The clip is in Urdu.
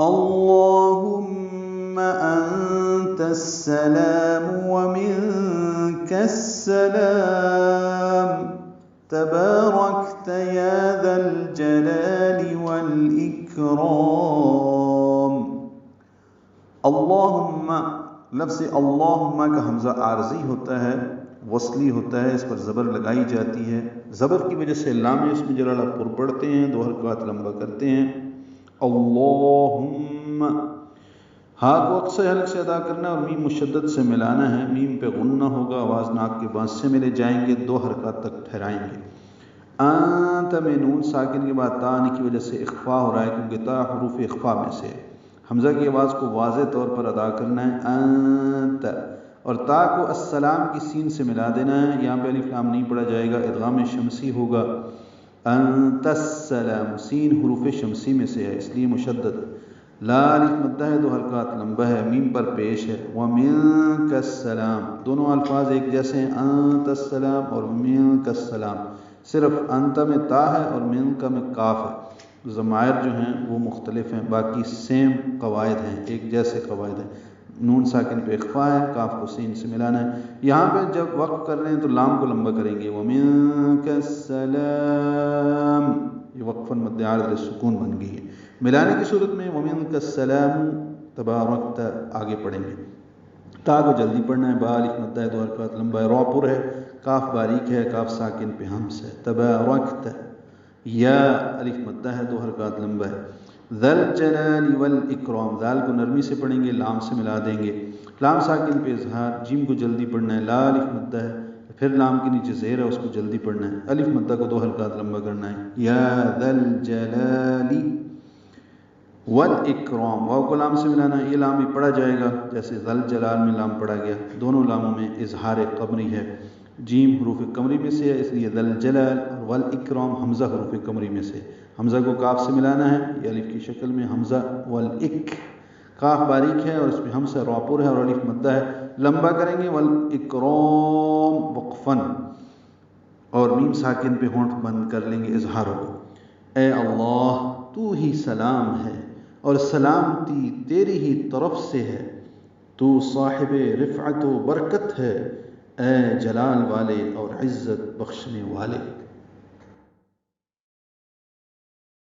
اللهم أنت السلام ومنك السلام تباركت يا ذا الجلال والإكرام. اللہم، لفظ اللہم کا حمزہ عارضی ہوتا ہے، وصلی ہوتا ہے، اس پر زبر لگائی جاتی ہے. زبر کی وجہ سے لام اس میں جلالہ پر پڑھتے ہیں، 2 حرکات لمبا کرتے ہیں. اللہم، ہاں کو اقصی حلق سے ادا کرنا اور میم مشدد سے ملانا ہے. میم پہ غنہ ہوگا، آواز ناک کے بانس سے ملے جائیں گے، 2 حرکات تک ٹھہرائیں گے. انت میں نون ساکن کے بعد تا آنے کی وجہ سے اخفا ہو رہا ہے، کیونکہ تا حروف اخفا میں سے ہے. حمزہ کی آواز کو واضح طور پر ادا کرنا ہے، انت، اور تا کو السلام کی سین سے ملا دینا ہے. یہاں پہ الف لام نہیں پڑھا جائے گا، ادغام شمسی ہوگا. انت السلام، سین حروف شمسی میں سے ہے اس لیے مشدد. لا الف مدہ ہے، 2 حرکات لمبا ہے، میم پر پیش ہے. ومنک السلام، دونوں الفاظ ایک جیسے ہیں، انت السلام اور منک السلام. صرف انت میں تا ہے اور منک میں کاف ہے. ضمائر جو ہیں وہ مختلف ہیں، باقی سیم قواعد ہیں، ایک جیسے قواعد ہیں. نون ساکن پہ اخفا ہے، کاف کو سین سے ملانا ہے. یہاں پہ جب وقف کر رہے ہیں تو لام کو لمبا کریں گے. ومنک السلام، یہ وقفاً مد عارض سکون بن گئی ہے. ملانے کی صورت میں ومنک السلام تبارکت آگے پڑھیں گے. تا کو جلدی پڑھنا ہے، با الف مدہ ہے، 2 حرکات لمبا ہے. را پر ہے، کاف باریک ہے، کاف ساکن پہ ہمس ہے. تبارکت، یا الف مدہ ہے، 2 حرکات لمبا ہے. ذل جلال والاکرام، ذال کو نرمی سے پڑھیں گے، لام سے ملا دیں گے. لام ساکن پہ اظہار، جیم کو جلدی پڑھنا ہے. لا الف مدہ ہے، پھر لام کے نیچے زیر ہے، اس کو جلدی پڑھنا ہے. الف مدہ کو 2 حرکات لمبا کرنا ہے. یا ذل جلال والاکرام، واو کو لام سے ملانا ہے. یہ لام بھی پڑھا جائے گا جیسے ذل جلال میں لام پڑھا گیا. دونوں لاموں میں اظہار قمری ہے. جیم حروف قمری میں سے ہے، اس لیے ذل جلال، اور والاکرام حمزہ حروف قمری میں سے. حمزہ کو کاف سے ملانا ہے، یہ الف کی شکل میں حمزہ. والاک، کاف باریک ہے اور اس میں حمزہ راپور ہے اور الف مدہ ہے. لمبا کریں گے والاکرام وقفاً، اور میم ساکن پہ ہونٹ بند کر لیں گے، اظہار ہوگا. اے اللہ، تو ہی سلام ہے اور سلامتی تیری ہی طرف سے ہے. تو صاحب رفعت و برکت ہے، اے جلال والے اور عزت بخشنے والے.